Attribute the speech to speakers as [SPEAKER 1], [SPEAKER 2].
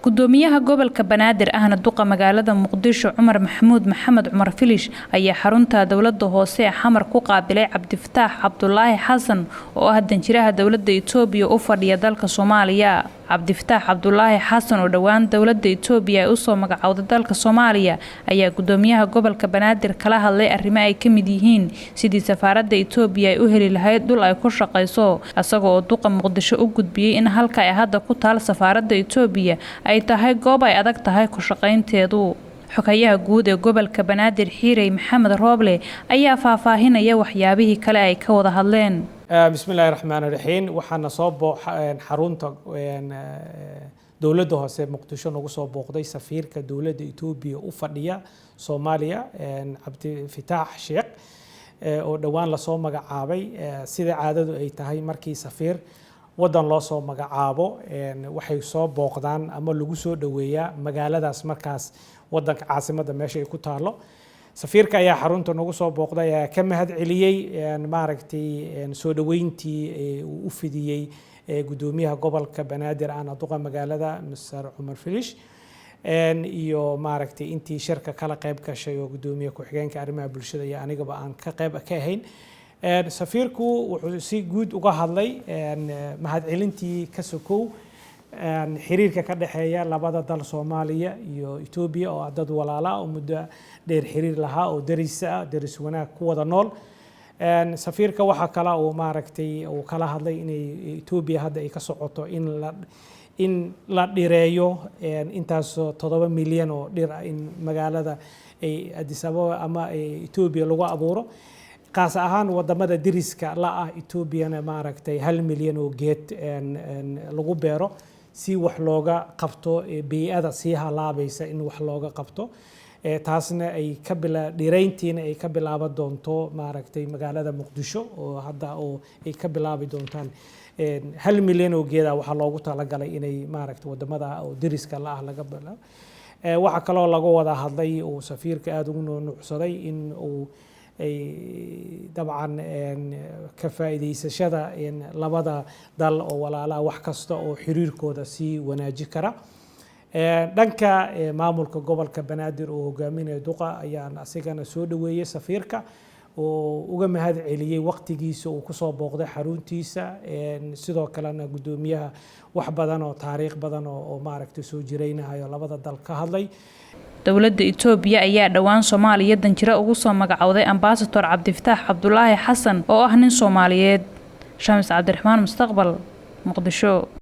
[SPEAKER 1] gudoomiyaha gobolka Banaadir ahna duqa magaalada Muqdisho Cumar Maxamuud Maxamed Cumar Filish ayaa xarunta dawladda hoose xamar ku qaabilay Cabdifataax Cabdullaahi Xasan oo ah danjiraha dawladda Itoobiya u fadhiya dalka Soomaaliya. Cabdifataax Cabdullaahi Xasan oo dhawaan dawladda Itoobiya ay u soo magacawday dalka Soomaaliya ayaa gudoomiyaha gobolka Banaadir kala hadlay arrimo ay ka mid yihiin sidii safaaradda Itoobiya ay u heli lahayd dhul ay ku shaqeyso, asagoo duqa Muqdisho u gudbiyay in halka ay hadda ku taal safaaradda Itoobiya ay tahay goob ay adag tahay ku shaqaynteedu. Xogayaha guud ee gobolka Banaadir Xiiray Maxamed Rooble ayaa faahfaahinaya waxyaabihii kale ay ka wada hadleen.
[SPEAKER 2] bismillaahir rahmaanir rahiim waxaana soo xarunta dawladda hoose Muqdisho nagu soo booqday safiirka dawladda Itoobiya u fadhiya Soomaaliya Cabdifataax Sheekh oo dhawaan la soo magacaabay sida caadadu ay tahay markii safiir wadan loo soo magacaabo waxay soo booqdaan ama lagu soo dhaweeyaa magaaladaas markaas wadanka caasimadda meesha ay ku taalo. safiirka ayaa xarunta nagu soo booqday ayaa ka mahad celiyay maaragtay soo dhaweyntii uu u fidiyay gudoomiyaha gobolka Banaadir ahna duqa magaalada Mr. Cumar Filish iyo maaragtay intii shirka kala qayb gashay oo gudoomiyaha ku-xigeenka arrimaha bulshada iyo anigaba aan ka qayb ka ahayn. safiirku wuxuu si guud uga hadlay mahad celintii ka sokow xiriirka ka dhaxeeya labada dal Soomaaliya iyo Itoobiya oo dad walaala oo muddo dheer xiriir lahaa oo daris wanaag ku wada nool. safiirka waxa kala oo maaragtay uu kala hadlay in Itoobiya hadda ay ka socoto in la dhireeyo intaas 7 milyan oo dhir in magaalada ay Addis Ababa ama Itoobiya lagu abuuro. qaas ahaan wadamada diriska la ah Itoobiyana maaragtay 1 milyan oo geed lagu beero si wax looga qabto bii'ada si halaabaysa in wax looga qabto. taasna ay ka dhireyntiina ay ka bilaaban doonto maaragtay magaalada Muqdisho oo hadda oo ay ka bilaabi doontaan 1 milyan oo geed waxa loogu talagalay inay maaragtay wadamada oo diriska la ah laga bilaabo. waxa kale oo laga wada hadlay oo safiirka aad ugu nuucsaday in uu dabcan ka faa'iideysashada labada dal oo walaalaha wax kasta oo xiriirkooda si wanaaji kara. dhanka maamulka gobolka Banaadir oo hogaaminaya duqa ayaan asigana soo dhaweeyay safiirka oo uga mahad celiyay waqtigiisa uu ku soo booqday xaruntiisa sidoo kalena gudoomiyaha wax badan oo taariikh badan oo maaragtay soo jireynayo labada dal ka hadlay.
[SPEAKER 1] dawladda Itoobiya ayaa dhawaan Soomaaliya danjira ugu soo magacawday Ambassador Cabdifataax Cabdullaahi Xasan oo ah nin Soomaaliyeed. Shams Cabdiraxmaan Mustaqbal Muqdisho.